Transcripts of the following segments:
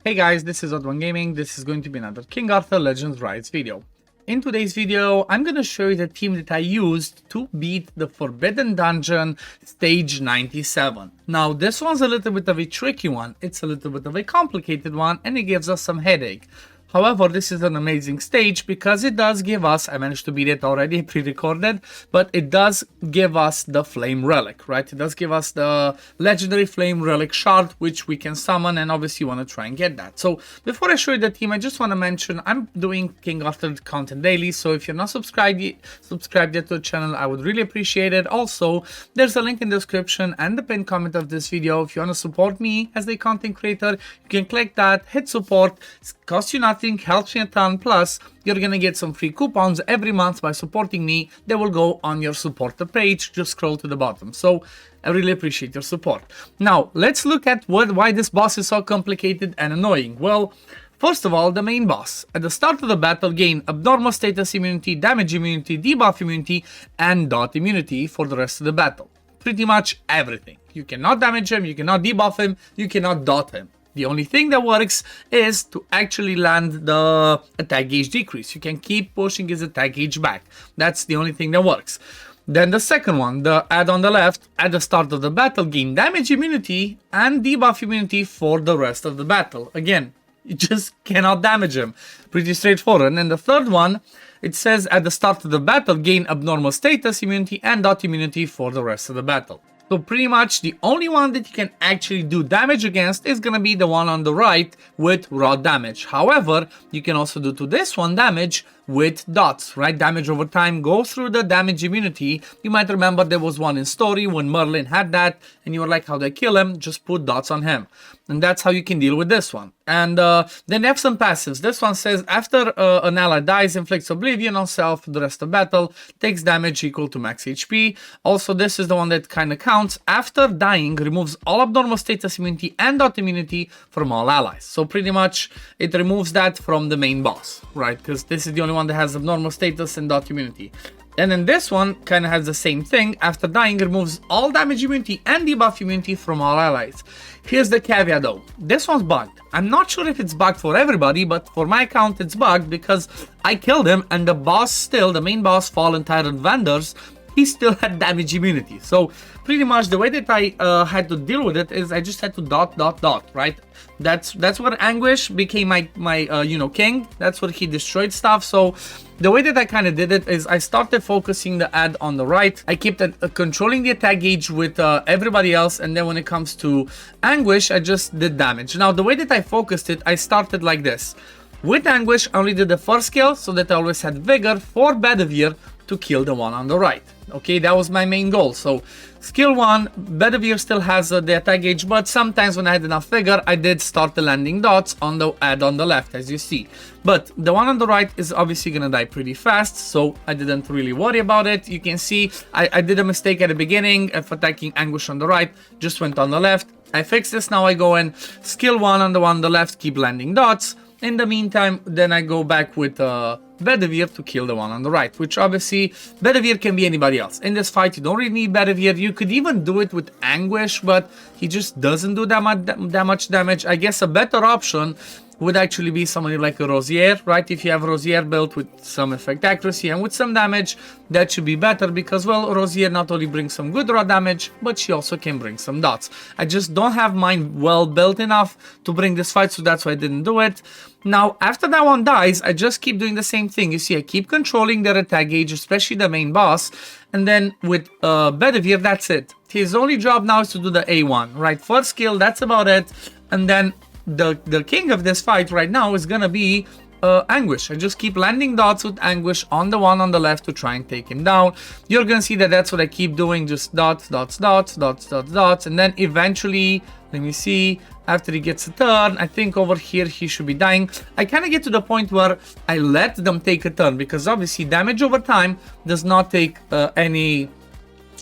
Hey guys, this is Odd1 Gaming. This is going to be another King Arthur Legends Rise video. In today's video, I'm going to show you the team that I used to beat the Forbidden Dungeon stage 97. Now, this one's a little bit of a tricky one. It's a little bit of a complicated one, and it gives us some headache. However, this is an amazing stage because it does give us, I managed to beat it already, pre-recorded, but it does give us the Flame Relic, right? It does give us the legendary Flame Relic shard, which we can summon, and obviously you want to try and get that. So before I show you the team, I just want to mention I'm doing King Arthur content daily, so if you're not subscribed yet to the channel, I would really appreciate it. Also, there's a link in the description and the pinned comment of this video. If you want to support me as a content creator, you can click that, hit support. It costs you nothing, helps me a ton, plus you're gonna get some free coupons every month by supporting me. They will go on your supporter page. Just scroll to the bottom. So I really appreciate your support. Now let's look at why this boss is so complicated and annoying. Well, first of all, the main boss. At the start of the battle, gain abnormal status immunity, damage immunity, debuff immunity, and dot immunity for the rest of the battle. Pretty much everything. You cannot damage him, you cannot debuff him, you cannot dot him. The only thing that works is to actually land the attack gauge decrease. You can keep pushing his attack gauge back. That's the only thing that works. Then the second one, the add on the left, at the start of the battle, gain damage immunity and debuff immunity for the rest of the battle. Again, you just cannot damage him. Pretty straightforward. And then the third one, it says at the start of the battle, gain abnormal status immunity and dot immunity for the rest of the battle. So pretty much the only one that you can actually do damage against is gonna be the one on the right with raw damage. However, you can also do to this one damage with dots, right? Damage over time, go through the damage immunity. You might remember there was one in story when Merlin had that and you were like, how do I kill him? Just put dots on him. And that's how you can deal with this one. And then you have some passives. This one says after an ally dies, inflicts oblivion on self the rest of battle, takes damage equal to max HP. Also, this is the one that kind of counts. After dying, removes all abnormal status immunity and dot immunity from all allies. So pretty much it removes that from the main boss, right? Because this is the only one that has abnormal status and dot immunity. And then this one kind of has the same thing. After dying, removes all damage immunity and debuff immunity from all allies. Here's the caveat though. This one's bugged. I'm not sure if it's bugged for everybody, but for my account it's bugged because I killed him and the boss still, the main boss, Fallen Tyrant Vendors, he still had damage immunity. So pretty much the way that I had to deal with it is I just had to dot, right? That's where Anguish became my king. That's where he destroyed stuff. So the way that I kind of did it is I started focusing the ad on the right. I kept controlling the attack gauge with everybody else, and then when it comes to Anguish, I just did damage. Now the way that I focused it, I started like this. With Anguish, I only did the first kill so that I always had Vigor for Bedivere to kill the one on the right. Okay, that was my main goal. So skill 1, Bedivere still has the attack gauge, but sometimes when I had enough Vigor, I did start the landing dots on the ad on the left, as you see. But the one on the right is obviously gonna die pretty fast, so I didn't really worry about it. You can see I did a mistake at the beginning of attacking Anguish on the right, just went on the left. I fixed this, now I go in skill 1 on the one on the left, keep landing dots. In the meantime, then I go back with Bedivere to kill the one on the right, which obviously Bedivere can be anybody else. In this fight, you don't really need Bedivere. You could even do it with Anguish, but he just doesn't do that much damage. I guess a better option would actually be somebody like a Rosier, right? If you have Rosier built with some effect accuracy and with some damage, that should be better because, well, Rosier not only brings some good raw damage, but she also can bring some dots. I just don't have mine well built enough to bring this fight, so that's why I didn't do it. Now, after that one dies, I just keep doing the same thing. You see, I keep controlling their attack gauge, especially the main boss, and then with Bedivere, that's it. His only job now is to do the A1, right? First skill, that's about it, and then the king of this fight right now is gonna be Anguish. I just keep landing dots with Anguish on the one on the left to try and take him down. You're gonna see that that's what I keep doing, just dots, and then eventually, let me see, after he gets a turn, I think over here he should be dying. I kind of get to the point where I let them take a turn because obviously damage over time does not take any,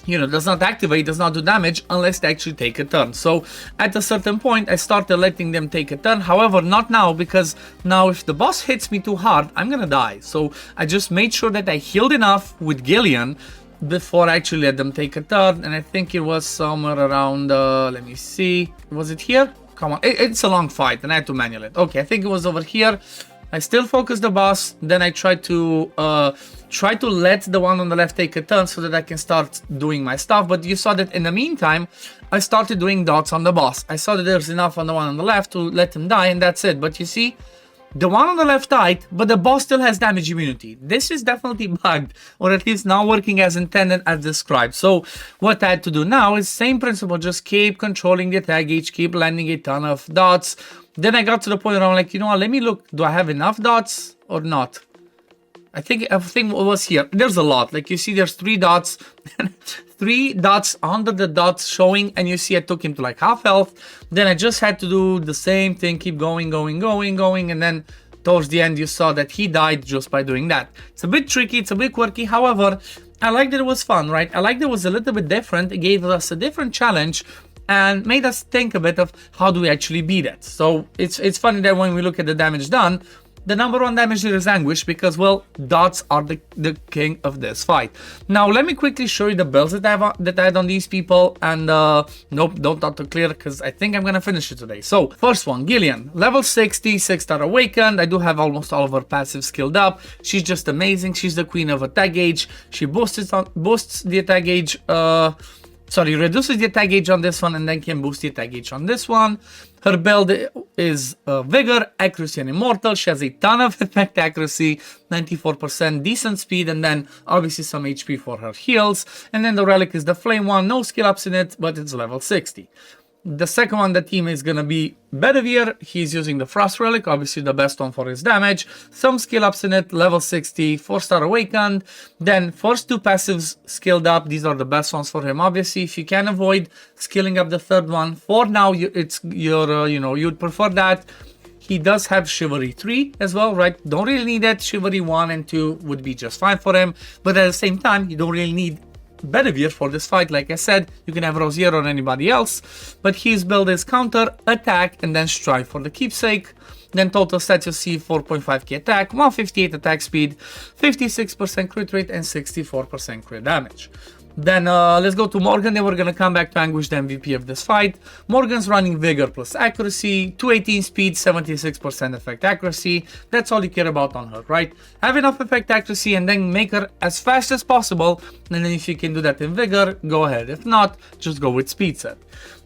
does not activate, does not do damage unless they actually take a turn. So at a certain point, I started letting them take a turn. However, not now, because now if the boss hits me too hard, I'm gonna die. So I just made sure that I healed enough with Gillian before I actually let them take a turn. And I think it was somewhere around, let me see, was it here? come on. It's a long fight and I had to manual it. Okay, I think it was over here. I still focus the boss. Then I try to let the one on the left take a turn so that I can start doing my stuff. But you saw that in the meantime, I started doing dots on the boss. I saw that there's enough on the one on the left to let him die, and that's it. But you see, the one on the left died, but the boss still has damage immunity. This is definitely bugged, or at least not working as intended as described. So what I had to do now is same principle, just keep controlling the attack gauge, keep landing a ton of dots. Then I got to the point where I'm like, you know what, let me look, do I have enough dots or not? I think everything was here. There's a lot. Like you see, there's 3 dots, 3 dots under the dots showing, and you see I took him to like half health. Then I just had to do the same thing, keep going, and then towards the end you saw that he died just by doing that. It's a bit tricky, it's a bit quirky. However, I like that it was fun, right? I like that it was a little bit different. It gave us a different challenge and made us think a bit of how do we actually beat it. So it's funny that when we look at the damage done, the number 1 damage dealer is Anguish because, well, dots are the king of this fight. Now, let me quickly show you the builds that I had on these people. And, nope, don't auto clear because I think I'm going to finish it today. So, first one, Gillian, level 60, 6-star awakened. I do have almost all of her passives skilled up. She's just amazing. She's the queen of attack gauge. She boosts the attack gauge, reduces the attack gauge on this one and then can boost the attack gauge on this one. Her build is Vigor, Accuracy, and Immortal. She has a ton of effect accuracy, 94%, decent speed, and then obviously some HP for her heals. And then the relic is the Flame one, no skill ups in it, but it's level 60. The second one, the team is going to be Bedivere. He's using the Frost Relic, obviously the best one for his damage. Some skill ups in it, level 60, 4-star awakened. Then first 2 passives skilled up. These are the best ones for him, obviously. If you can avoid skilling up the third one, for now, you'd prefer that. He does have Chivalry 3 as well, right? Don't really need that. Chivalry 1 and 2 would be just fine for him. But at the same time, you don't really need Bedivere for this fight. Like I said, you can have Rosier or anybody else, but his build is counter, attack, and then strive for the keepsake. Then total stats, you see 4.5k attack, 158 attack speed, 56% crit rate, and 64% crit damage. Then let's go to Morgan. Then we're going to come back to Anguish, the MVP of this fight. Morgan's running Vigor plus Accuracy, 218 speed, 76% effect accuracy. That's all you care about on her, right? Have enough effect accuracy and then make her as fast as possible. And then if you can do that in Vigor, go ahead. If not, just go with Speed Set.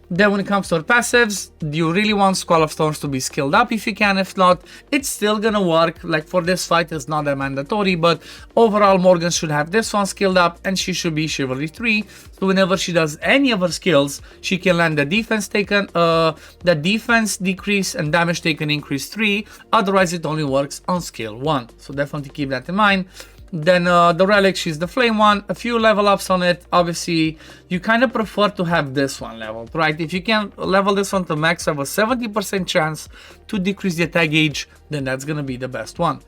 Then when it comes to her passives, do you really want Squall of Thorns to be skilled up if you can? If not, it's still gonna work. Like for this fight, it's not that mandatory, but overall Morgan should have this one skilled up and she should be Chivalry 3. So whenever she does any of her skills, she can land the defense taken, the defense decrease and damage taken increase 3. Otherwise, it only works on skill 1. So definitely keep that in mind. Then the relic, she's the flame one, a few level ups on it. Obviously, you kind of prefer to have this one leveled, right? If you can level this one to max, have a 70% chance to decrease the attack gauge, then that's gonna be the best one.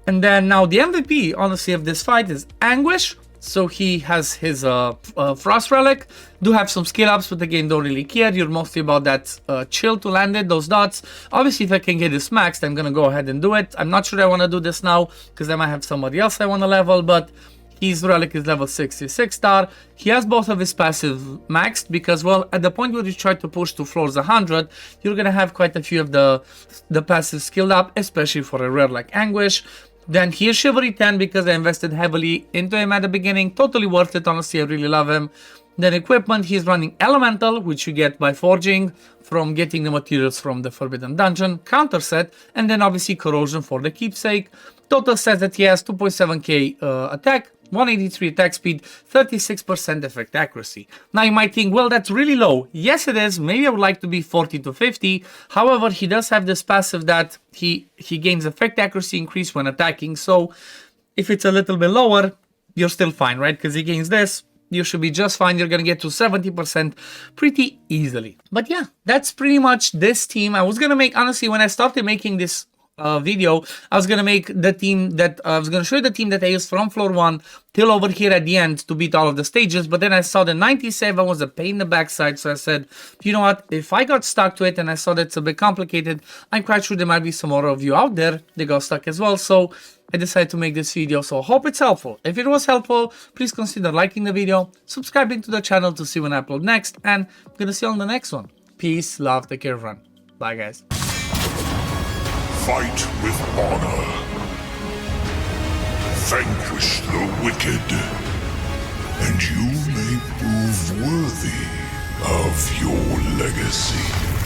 And then now the MVP, honestly, of this fight is Anguish. So he has his Frost Relic, do have some skill ups, but again, don't really care. You're mostly about that chill to land it, those dots. Obviously, if I can get this maxed, I'm gonna go ahead and do it. I'm not sure I wanna do this now, because I might have somebody else I wanna level, but his Relic is level 66 star. He has both of his passive maxed, because, well, at the point where you try to push to floors 100, you're gonna have quite a few of the passive skilled up, especially for a rare like Anguish. Then here's Chivalry 10 because I invested heavily into him at the beginning. Totally worth it, honestly, I really love him. Then equipment, he's running Elemental, which you get by forging from getting the materials from the Forbidden Dungeon, counter set, and then obviously Corrosion for the keepsake. Total says that he has 2.7k attack, 183 attack speed, 36% effect accuracy. Now you might think, well, that's really low. Yes, it is. Maybe I would like to be 40 to 50. However, he does have this passive that he gains effect accuracy increase when attacking. So if it's a little bit lower, you're still fine, right? Because he gains this. You should be just fine. You're going to get to 70% pretty easily. But yeah, that's pretty much this team. I was going to make, honestly, when I started making this video, I was gonna make the team that I was gonna show you the team that I used from floor 1 till over here at the end to beat all of the stages, but then I saw the 97 was a pain in the backside, so I said, you know what, if I got stuck to it and I saw that it's a bit complicated, I'm quite sure there might be some more of you out there that got stuck as well, so I decided to make this video, so I hope it's helpful. If it was helpful, please consider liking the video, subscribing to the channel to see when I upload next, and I'm gonna see you on the next one. Peace, love, take care, everyone. Bye, guys. Fight with honor. Vanquish the wicked, and you may prove worthy of your legacy.